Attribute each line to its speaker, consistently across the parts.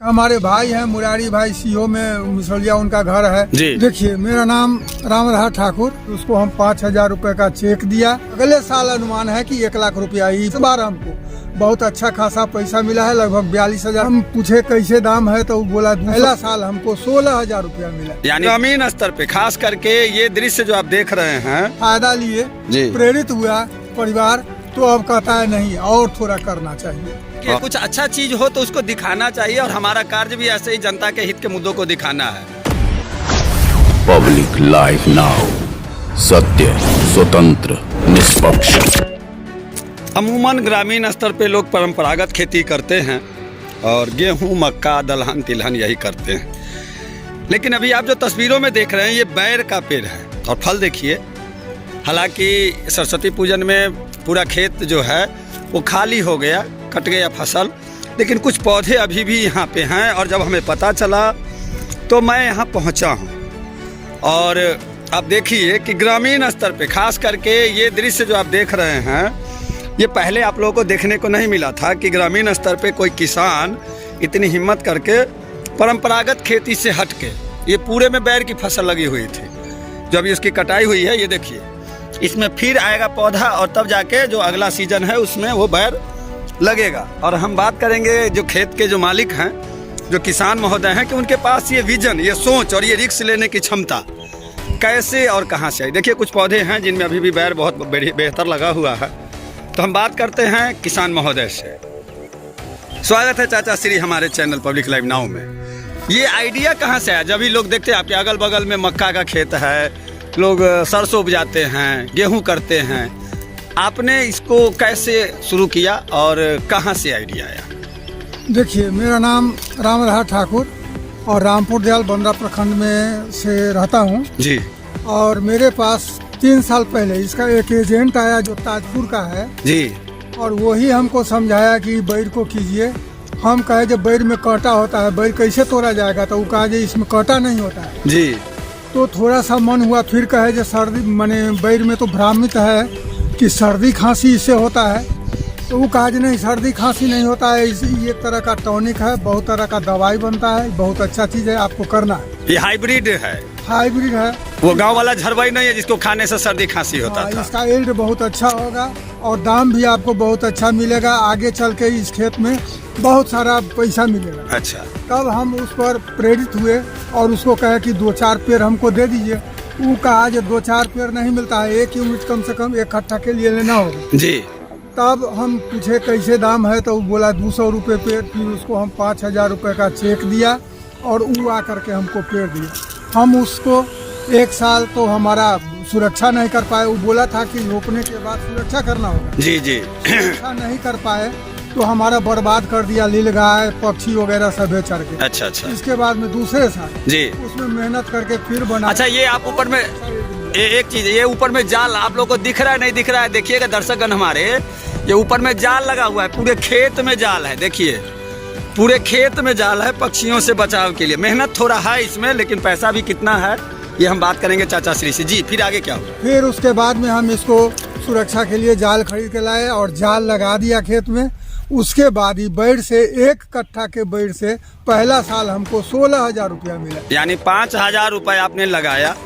Speaker 1: हमारे भाई हैं मुरारी भाई सीओ में मुसलिया उनका घर है। देखिए मेरा नाम राम रहा ठाकुर, उसको हम 5,000 रुपए का चेक दिया। अगले साल अनुमान है कि 1 लाख रुपया। इस बार हमको बहुत अच्छा खासा पैसा मिला है, लगभग 42,000। हम पूछे कैसे दाम है तो बोला पहला साल हमको 16,000 रुपया मिला।
Speaker 2: यानी ग्रामीण स्तर पे खास करके ये दृश्य जो आप देख रहे हैं,
Speaker 1: फायदा लिए प्रेरित हुआ परिवार, तो अब कहता है नहीं और थोड़ा करना चाहिए
Speaker 2: कि कुछ अच्छा चीज हो तो उसको दिखाना चाहिए, और हमारा कार्य भी ऐसे ही जनता के हित के मुद्दों को दिखाना है।
Speaker 3: पब्लिक लाइव नाउ, सत्य, स्वतंत्र, निष्पक्ष।
Speaker 2: अमूमन ग्रामीण स्तर पे लोग परंपरागत खेती करते हैं और गेहूं, मक्का, दलहन, तिलहन यही करते हैं। लेकिन अभी आप जो तस्वीरों में देख रहे हैं ये बैर का पेड़ है और फल देखिए। हालांकि सरस्वती पूजन में पूरा खेत जो है वो खाली हो गया, कट गया फसल, लेकिन कुछ पौधे अभी भी यहाँ पे हैं। और जब हमें पता चला तो मैं यहाँ पहुँचा हूँ। और आप देखिए कि ग्रामीण स्तर पे खास करके ये दृश्य जो आप देख रहे हैं, ये पहले आप लोगों को देखने को नहीं मिला था कि ग्रामीण स्तर पे कोई किसान इतनी हिम्मत करके परंपरागत खेती से हट के, ये पूरे में बैर की फसल लगी हुई थी। जो अभी उसकी कटाई हुई है, ये देखिए इसमें फिर आएगा पौधा और तब जाके जो अगला सीजन है उसमें वो बैर लगेगा। और हम बात करेंगे जो खेत के जो मालिक हैं, जो किसान महोदय हैं, कि उनके पास ये विजन, ये सोच और ये रिस्क लेने की क्षमता कैसे और कहाँ से आई। देखिए कुछ पौधे हैं जिनमें अभी भी बैर बहुत बेहतर लगा हुआ है। तो हम बात करते हैं किसान महोदय से। स्वागत है चाचा श्री हमारे चैनल पब्लिक लाइव नाउ में। ये आइडिया कहाँ से आया? जब भी लोग देखते हैं आपके अगल बगल में मक्का का खेत है, लोग सरसों उपजाते हैं, गेहूं करते हैं, आपने इसको कैसे शुरू किया और कहाँ से आइडिया आया?
Speaker 1: देखिए मेरा नाम राम रहा ठाकुर और रामपुर दयाल बंदरा प्रखंड में से रहता हूँ
Speaker 2: जी।
Speaker 1: और मेरे पास 3 साल पहले इसका एक एजेंट आया जो ताजपुर का है जी, और वही हमको समझाया कि बैर को कीजिए। हम कहे जब बैर में कांटा होता है, बैर कैसे तोड़ा जाएगा? तो वो कहा जी इसमें कांटा नहीं होता है जी। तो थोड़ा सा मन हुआ, फिर कहे जो सर्दी माने बैर में तो भ्रामित है कि सर्दी खांसी इससे होता है। तो वो कहा जी नहीं, सर्दी खांसी नहीं होता है, ये एक तरह का टॉनिक है, बहुत तरह का दवाई बनता है, बहुत अच्छा चीज़ है, आपको करना है।
Speaker 2: ये हाइब्रिड है?
Speaker 1: हाइब्रिड है।
Speaker 2: वो गांव वाला झरवाई नहीं है जिसको खाने से सर्दी खांसी होता था।
Speaker 1: इसका यील्ड बहुत अच्छा होगा और दाम भी आपको बहुत अच्छा मिलेगा। आगे चल के इस खेत में बहुत सारा पैसा मिलेगा।
Speaker 2: अच्छा।
Speaker 1: तब हम उस पर प्रेरित हुए और उसको कहे कि 2-4 पेड़ हमको दे दीजिए। वो कहा जो 2-4 पेड़ नहीं मिलता है, 1 यूनिट कम से कम 1 कट्ठा के लिए लेना होगा जी। तब हम पूछे कैसे दाम है तो वो बोला 200 रुपये पेड़। फिर उसको हम 5,000 रुपये का चेक दिया और वो आकर के हमको पेड़ दिया। हम उसको 1 साल तो हमारा सुरक्षा नहीं कर पाए। वो बोला था कि रोपने के बाद सुरक्षा करना होगा जी जी। सुरक्षा नहीं कर पाए तो हमारा बर्बाद कर दिया, नीलगाय, पक्षी वगैरह सब चढ़ के। अच्छा अच्छा। इसके बाद में दूसरे साल जी उसमें मेहनत करके फिर बना।
Speaker 2: अच्छा, ये आप ऊपर में एक चीज, ये ऊपर में जाल आप लोग को दिख रहा है नहीं दिख रहा है? देखिएगा दर्शकगण हमारे, ये ऊपर में जाल लगा हुआ है, पूरे खेत में जाल है। देखिए पूरे खेत में जाल है पक्षियों से बचाव के लिए। मेहनत थोड़ा है इसमें, लेकिन पैसा भी कितना है ये हम बात करेंगे चाचा श्री से जी। फिर आगे क्या हुआ?
Speaker 1: फिर उसके बाद में हम इसको सुरक्षा के लिए जाल खरीद के लाए और जाल लगा दिया खेत में। उसके बाद ही बैर से 1 कट्ठा के बैर से पहला साल हमको 16,000 रुपया मिला।
Speaker 2: यानी 5,000 रुपए आपने लगाया।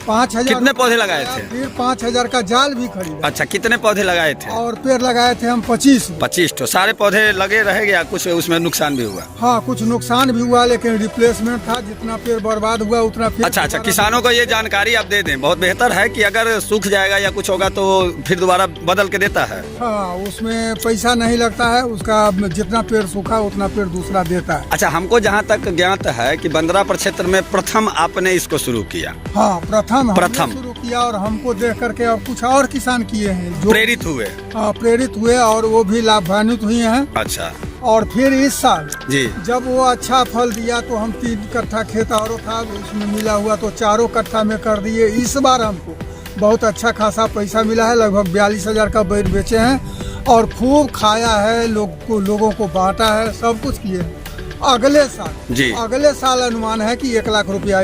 Speaker 1: 5,000।
Speaker 2: कितने पौधे लगाए थे?
Speaker 1: फिर 5,000 का जाल भी खरीदा।
Speaker 2: अच्छा, कितने पौधे लगाए थे?
Speaker 1: और पेड़ लगाए थे हम 25
Speaker 2: तो सारे पौधे लगे रह गया, कुछ उसमें नुकसान भी हुआ?
Speaker 1: हाँ कुछ नुकसान भी हुआ, लेकिन रिप्लेसमेंट था, जितना पेड़ बर्बाद हुआ उतना पेड़।
Speaker 2: अच्छा अच्छा, किसानों को ये जानकारी आप दे दें, बहुत बेहतर है कि अगर सूख जाएगा या कुछ होगा तो फिर दोबारा बदल के देता है।
Speaker 1: हाँ, उसमें पैसा नहीं लगता है, उसका जितना पेड़ सूखा उतना पेड़ दूसरा देता है।
Speaker 2: अच्छा, हमको जहाँ तक ज्ञात है कि बंदरा प्रक्षेत्र में प्रथम आपने इसको शुरू किया?
Speaker 1: हाँ प्रथम शुरू किया और हमको देख करके और कुछ और किसान किए हैं जो
Speaker 2: प्रेरित हुए।
Speaker 1: हाँ प्रेरित हुए और वो भी लाभान्वित हुए हैं।
Speaker 2: अच्छा।
Speaker 1: और फिर इस साल
Speaker 2: जी
Speaker 1: जब वो अच्छा फल दिया तो हम 3 कट्ठा खेत और था उसमें मिला हुआ तो 4 कट्ठा में कर दिए। इस बार हमको बहुत अच्छा खासा पैसा मिला है, लगभग 42,000 का बैर बेचे हैं और खूब खाया है, लोगों को बांटा है, सब कुछ किए हैं। अगले साल अनुमान है कि 1 लाख रुपया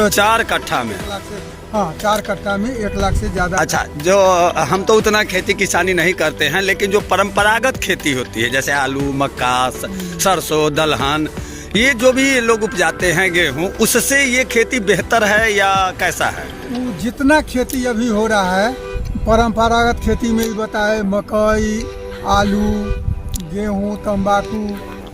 Speaker 2: 4 कट्ठा में।
Speaker 1: हाँ 4 कट्ठा में 1 लाख से ज्यादा।
Speaker 2: अच्छा, जो हम तो उतना खेती किसानी नहीं करते हैं, लेकिन जो परंपरागत खेती होती है जैसे आलू, मक्का, सरसों, दलहन, ये जो भी लोग उपजाते हैं गेहूं, उससे ये खेती बेहतर है या कैसा है?
Speaker 1: वो जितना खेती अभी हो रहा है परंपरागत खेती में ही बताए, मकई, आलू, गेहूं, तंबाकू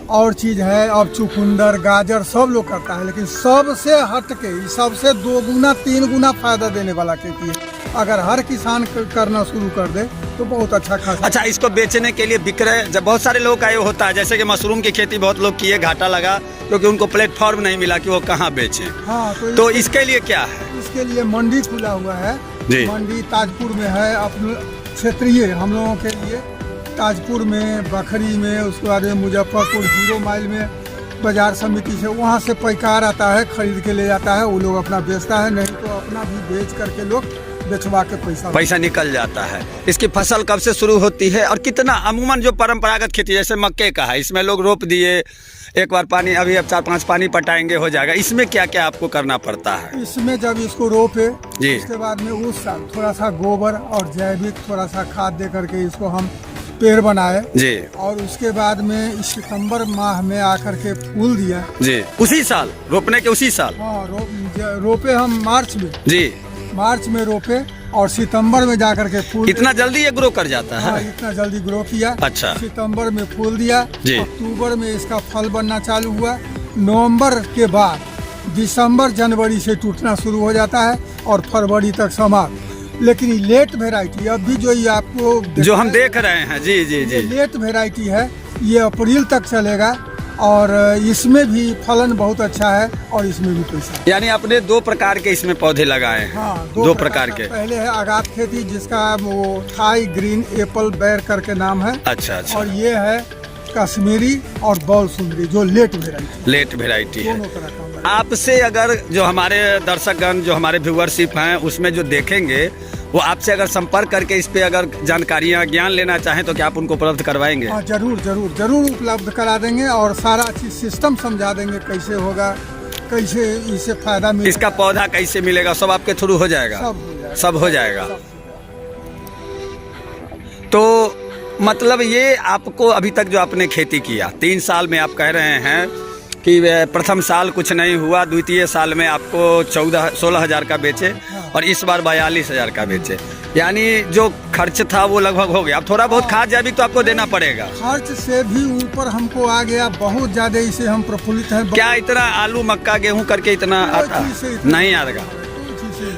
Speaker 1: और चीज़ है, अब चुकंदर, गाजर सब लोग करता है, लेकिन सबसे हटके सबसे 2 गुना 3 गुना फायदा देने वाला खेती है। अगर हर किसान करना शुरू कर दे तो बहुत अच्छा खासा।
Speaker 2: अच्छा, इसको बेचने के लिए विक्रय जब बहुत सारे लोगों का ये होता है, जैसे कि मशरूम की खेती बहुत लोग किए, घाटा लगा क्योंकि उनको प्लेटफॉर्म नहीं मिला कि वो कहाँ बेचें।
Speaker 1: हाँ,
Speaker 2: तो इसके लिए क्या है?
Speaker 1: इसके लिए मंडी खुला हुआ है
Speaker 2: जी।
Speaker 1: मंडी ताजपुर में है, अपने क्षेत्रीय हम लोगों के लिए ताजपुर में, बखरी में, उसके बाद में मुजफ्फरपुर 0 माइल में बाजार समिति से, वहाँ से पैकार आता है, खरीद के ले जाता है, वो लोग अपना बेचता है, नहीं तो अपना भी बेच करके लोग बेचवा के पैसा
Speaker 2: निकल जाता है। इसकी फसल कब से शुरू होती है और कितना? अमूमन जो परंपरागत खेती जैसे मक्के का है, इसमें लोग रोप दिए, एक बार पानी, अभी अब 4-5 पानी पटाएंगे हो जाएगा। इसमें क्या क्या आपको करना पड़ता है?
Speaker 1: इसमें जब इसको रोपे
Speaker 2: जी,
Speaker 1: उसके बाद में उस साल थोड़ा सा गोबर और जैविक थोड़ा सा खाद दे करके इसको हम पेड़ बनाए
Speaker 2: जी,
Speaker 1: और उसके बाद में सितंबर माह में आकर के फूल दिया
Speaker 2: जी। उसी साल रोपने के उसी साल?
Speaker 1: हाँ, रोपे हम मार्च में रोपे और सितंबर में जाकर के फूल।
Speaker 2: इतना जल्दी ये ग्रो कर जाता है?
Speaker 1: हाँ, इतना जल्दी ग्रो किया।
Speaker 2: अच्छा।
Speaker 1: सितंबर में फूल दिया,
Speaker 2: अक्टूबर
Speaker 1: में इसका फल बनना चालू हुआ, नवंबर के बाद दिसंबर जनवरी से टूटना शुरू हो जाता है और फरवरी तक समाप्त। लेकिन लेट वेराइटी अभी जो ये आपको
Speaker 2: जो हम देख रहे हैं, जी जी जी,
Speaker 1: लेट वेराइटी है, ये अप्रैल तक चलेगा और इसमें भी फलन बहुत अच्छा है और इसमें भी पैसा।
Speaker 2: यानी आपने 2 प्रकार के इसमें पौधे लगाए हैं?
Speaker 1: हाँ,
Speaker 2: 2 प्रकार के।
Speaker 1: पहले है आगात खेती जिसका वो थाई ग्रीन एप्पल बेर करके नाम है।
Speaker 2: अच्छा अच्छा।
Speaker 1: और ये है कश्मीरी और बॉल सुंदरी जो लेट वेराइटी है।
Speaker 2: दोनों तरह का आपसे अगर जो हमारे दर्शकगण, जो हमारे व्यूअरशिप हैं, उसमें जो देखेंगे वो आपसे अगर संपर्क करके इस पे अगर जानकारियाँ, ज्ञान लेना चाहें तो क्या आप उनको उपलब्ध करवाएंगे?
Speaker 1: हाँ, जरूर उपलब्ध करा देंगे और सारा चीज सिस्टम समझा देंगे, कैसे होगा, कैसे इससे फायदा मिलेगा,
Speaker 2: इसका पौधा कैसे मिलेगा, सब आपके थ्रू हो जाएगा? सब हो जाएगा। तो मतलब ये आपको अभी तक जो आपने खेती किया 3 साल में, आप कह रहे हैं कि प्रथम साल कुछ नहीं हुआ, द्वितीय साल में आपको 16 हजार का बेचे और इस बार 42 हजार का बेचे, यानी जो खर्च था वो लगभग हो गया। अब थोड़ा बहुत खाद जैविक तो आपको देना पड़ेगा।
Speaker 1: खर्च से भी ऊपर हमको आ गया, बहुत ज्यादा इसे हम प्रफुल्लित हैं।
Speaker 2: क्या इतना आलू मक्का गेहूं करके इतना आता नहीं आएगा?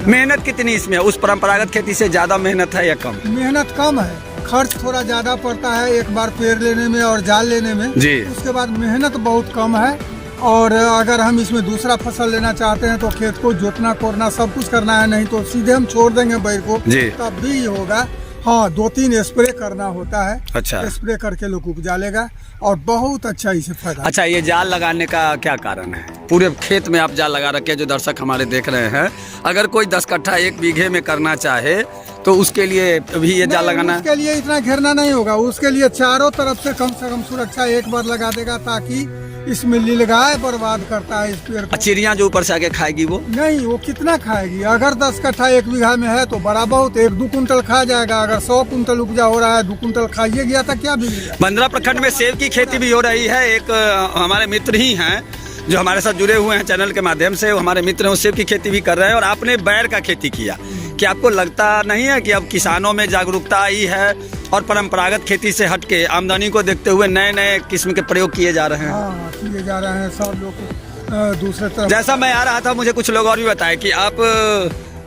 Speaker 2: मेहनत कितनी इसमें? उस परंपरागत खेती से ज्यादा मेहनत है या कम?
Speaker 1: मेहनत कम है, खर्च थोड़ा ज्यादा पड़ता है एक बार पेड़ लेने में और जाल लेने में
Speaker 2: जी।
Speaker 1: उसके बाद मेहनत बहुत कम है। और अगर हम इसमें दूसरा फसल लेना चाहते हैं तो खेत को जोतना कोड़ना सब कुछ करना है, नहीं तो सीधे हम छोड़ देंगे बैर को तब भी होगा। हाँ, 2-3 स्प्रे करना होता है।
Speaker 2: अच्छा।
Speaker 1: स्प्रे करके लोग उपजा लेगा और बहुत अच्छा इसे फायदा।
Speaker 2: अच्छा, ये जाल लगाने का क्या कारण है? पूरे खेत में आप जाल लगा रखे, जो दर्शक हमारे देख रहे हैं, अगर कोई 10 कट्ठा 1 बीघे में करना चाहे तो उसके लिए भी ये जाल लगाना है?
Speaker 1: उसके लिए इतना घेरना नहीं होगा, उसके लिए चारों तरफ से कम सुरक्षा एक बार लगा देगा, ताकि इसमें नीलगाय बर्बाद करता है इस पेड़ को।
Speaker 2: चिड़िया जो ऊपर से आके खाएगी वो नहीं,
Speaker 1: वो कितना खाएगी? अगर 10 कट्ठा 1 बीघा में है तो बड़ा बहुत 1-2 कुंटल खा जाएगा। अगर 100 कुंटल उपजा हो रहा है, 2 कुंटल खाइए गया था क्या बिगड़ेगा?
Speaker 2: बंदरा प्रखंड में सेब की खेती भी हो रही है। एक हमारे मित्र ही हैं जो हमारे साथ जुड़े हुए हैं चैनल के माध्यम से, वो हमारे मित्र हैं, वो सेब की खेती भी कर रहे हैं और आपने बैर का खेती किया। क्या आपको लगता नहीं है कि अब किसानों में जागरूकता आई है और परंपरागत खेती से हटके आमदनी को देखते हुए नए नए किस्म के प्रयोग किए जा रहे हैं?
Speaker 1: हाँ, किए जा रहे हैं सब लोग। दूसरे तरफ
Speaker 2: जैसा मैं आ रहा था, मुझे कुछ लोग और भी बताए कि आप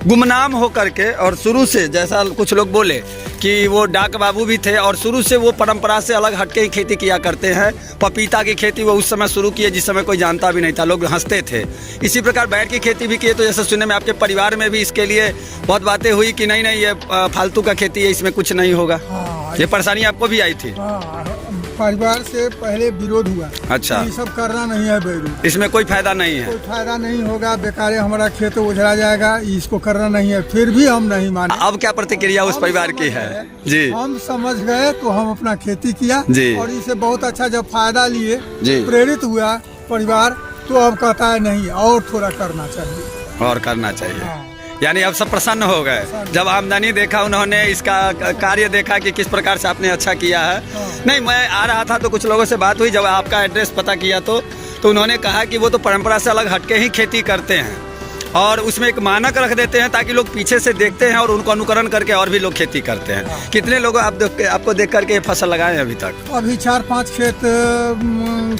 Speaker 2: गुमनाम हो करके और शुरू से, जैसा कुछ लोग बोले कि वो डाक बाबू भी थे और शुरू से वो परंपरा से अलग हटके ही खेती किया करते हैं। पपीता की खेती वो उस समय शुरू किए जिस समय कोई जानता भी नहीं था, लोग हंसते थे। इसी प्रकार बैर की खेती भी किए, तो जैसे सुनने में आपके परिवार में भी इसके लिए बहुत बातें हुई कि नहीं ये फालतू का खेती है, इसमें कुछ नहीं होगा।
Speaker 1: हाँ,
Speaker 2: ये परेशानी आपको भी आई थी?
Speaker 1: हाँ, परिवार से पहले विरोध हुआ।
Speaker 2: अच्छा।
Speaker 1: ये सब करना नहीं है बैरू,
Speaker 2: इसमें कोई फायदा नहीं है,
Speaker 1: कोई फायदा नहीं होगा, बेकार हमारा खेत उजड़ा जाएगा, इसको करना नहीं है। फिर भी हम नहीं माने।
Speaker 2: अब क्या प्रतिक्रिया उस परिवार की है? जी,
Speaker 1: हम समझ गए तो हम अपना खेती किया
Speaker 2: जी।
Speaker 1: और इसे बहुत अच्छा जब फायदा लिए,
Speaker 2: जी।
Speaker 1: प्रेरित हुआ परिवार, तो अब कहता है नहीं और थोड़ा करना चाहिए,
Speaker 2: और करना चाहिए।
Speaker 1: हाँ।
Speaker 2: यानी अब सब प्रसन्न हो गए जब आमदनी देखा उन्होंने, इसका कार्य देखा कि किस प्रकार से आपने अच्छा किया है। नहीं, मैं आ रहा था तो कुछ लोगों से बात हुई, जब आपका एड्रेस पता किया तो तो उन्होंने कहा कि वो तो परंपरा से अलग हटके ही खेती करते हैं और उसमें एक मानक रख देते हैं ताकि लोग पीछे से देखते हैं और उनको अनुकरण करके और भी लोग खेती करते हैं। कितने लोग आपको देख करके फसल लगाए हैं अभी तक?
Speaker 1: अभी 4-5 खेत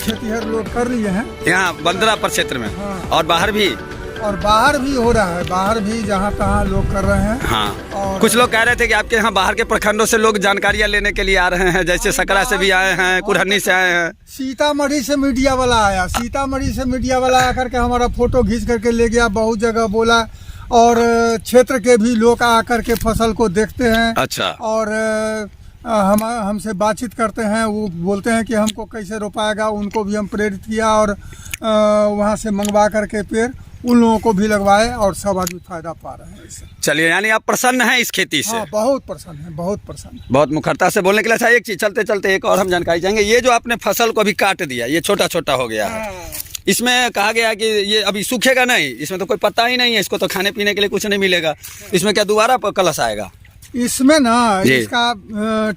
Speaker 1: खेतीहर लोग कर लिए हैं
Speaker 2: यहाँ बंदरा क्षेत्र में।
Speaker 1: हाँ।
Speaker 2: और बाहर भी?
Speaker 1: और बाहर भी हो रहा है, बाहर भी जहाँ तहाँ लोग कर रहे हैं।
Speaker 2: हाँ।
Speaker 1: और
Speaker 2: कुछ लोग कह रहे थे कि आपके यहाँ बाहर के प्रखंडों से लोग जानकारियाँ लेने के लिए आ रहे हैं, जैसे सकरा से भी आए हैं, कुरहनी से आए हैं।
Speaker 1: सीतामढ़ी से मीडिया वाला आया, सीतामढ़ी से मीडिया वाला आकर के हमारा फोटो खींच करके ले गया, बहुत जगह बोला। और क्षेत्र के भी लोग आकर के फसल को देखते हैं।
Speaker 2: अच्छा।
Speaker 1: और हमसे बातचीत करते हैं, वो बोलते हैं कि हमको कैसे रोपाएगा, उनको भी हम प्रेरित किया और वहाँ से मंगवा करके पेड़ उन लोगों को भी लगवाए और सब आदमी फायदा पा रहे हैं इससे।
Speaker 2: चलिए, यानी आप प्रसन्न हैं इस खेती से?
Speaker 1: हाँ, बहुत प्रसन्न है, बहुत प्रसन्न है।
Speaker 2: बहुत मुखरता से बोलने के लिए। अच्छा, एक चीज चलते चलते एक और हम जानकारी चाहेंगे। ये जो आपने फसल को अभी काट दिया, ये छोटा छोटा हो गया है, इसमें कहा गया कि ये अभी सूखेगा नहीं, इसमें तो कोई पत्ता ही नहीं है, इसको तो खाने पीने के लिए कुछ नहीं मिलेगा, इसमें क्या दोबारा कलश आएगा?
Speaker 1: इसमें ना इसका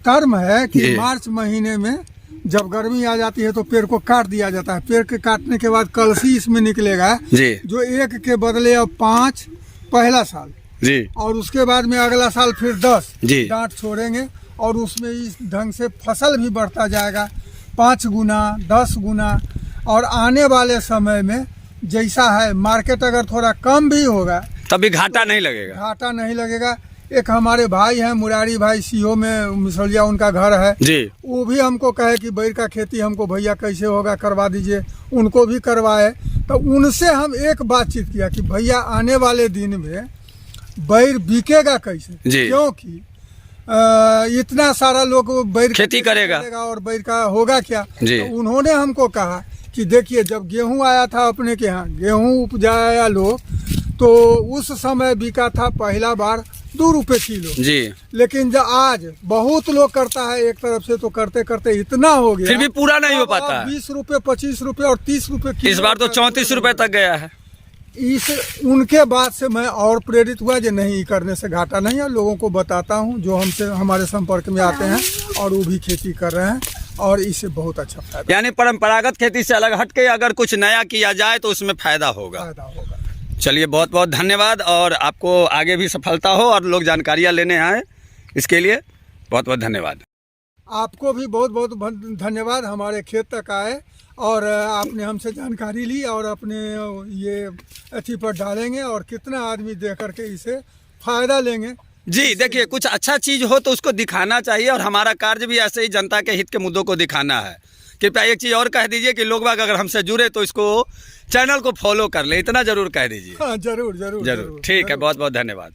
Speaker 1: टर्म है कि मार्च महीने में जब गर्मी आ जाती है तो पेड़ को काट दिया जाता है। पेड़ के काटने के बाद कलसी इसमें निकलेगा
Speaker 2: जी,
Speaker 1: जो 1 के बदले अब 5 पहला साल
Speaker 2: जी, और
Speaker 1: उसके बाद में अगला साल फिर 10
Speaker 2: जी
Speaker 1: डांट छोड़ेंगे और उसमें इस ढंग से फसल भी बढ़ता जाएगा 5 गुना 10 गुना। और आने वाले समय में जैसा है मार्केट अगर थोड़ा कम भी होगा
Speaker 2: तभी घाटा नहीं लगेगा,
Speaker 1: घाटा नहीं लगेगा। एक हमारे भाई हैं मुरारी भाई सीओ में मिसलिया, उनका घर है
Speaker 2: जी,
Speaker 1: वो भी हमको कहे कि बैर का खेती हमको भैया कैसे होगा, करवा दीजिए, उनको भी करवाए। तो उनसे हम एक बातचीत किया कि भैया आने वाले दिन में बैर बिकेगा कैसे, क्योंकि इतना सारा लोग बैर
Speaker 2: खेती करेगा
Speaker 1: और बैर का होगा क्या। तो उन्होंने हमको कहा कि देखिए, जब गेहूं आया था अपने के यहाँ, गेहूं उपजाया लोग, तो उस समय बिका था पहला बार 2 रुपए किलो जी, लेकिन जब आज बहुत लोग करता है एक तरफ से, तो करते करते इतना हो गया,
Speaker 2: फिर भी पूरा नहीं हो पाता है।
Speaker 1: 20 रुपए 25 रुपए और 30 रुपए किलो,
Speaker 2: इस बार तो 34 रुपए तक गया है।
Speaker 1: उनके बाद से मैं और प्रेरित हुआ कि नहीं, करने से घाटा नहीं है। लोगों को बताता हूँ जो हमसे हमारे संपर्क में आते हैं और वो भी खेती कर रहे हैं और इससे बहुत अच्छा फायदा।
Speaker 2: यानी परंपरागत खेती से अलग हटके अगर कुछ नया किया जाए तो उसमें फायदा होगा। चलिए, बहुत बहुत धन्यवाद और आपको आगे भी सफलता हो और लोग जानकारियाँ लेने आए, इसके लिए बहुत बहुत धन्यवाद।
Speaker 1: आपको भी बहुत बहुत धन्यवाद, हमारे खेत तक आए और आपने हमसे जानकारी ली और अपने ये अथी पर डालेंगे और कितना आदमी देख करके इसे फायदा लेंगे।
Speaker 2: जी, देखिए, कुछ अच्छा चीज़ हो तो उसको दिखाना चाहिए और हमारा कार्य भी ऐसे ही जनता के हित के मुद्दों को दिखाना है। कृपया एक चीज़ और कह दीजिए कि लोग बाग अगर हमसे जुड़े तो इसको चैनल को फॉलो कर ले, इतना जरूर कह दीजिए।
Speaker 1: हाँ, जरूर जरूर
Speaker 2: जरूर। ठीक है, बहुत बहुत धन्यवाद।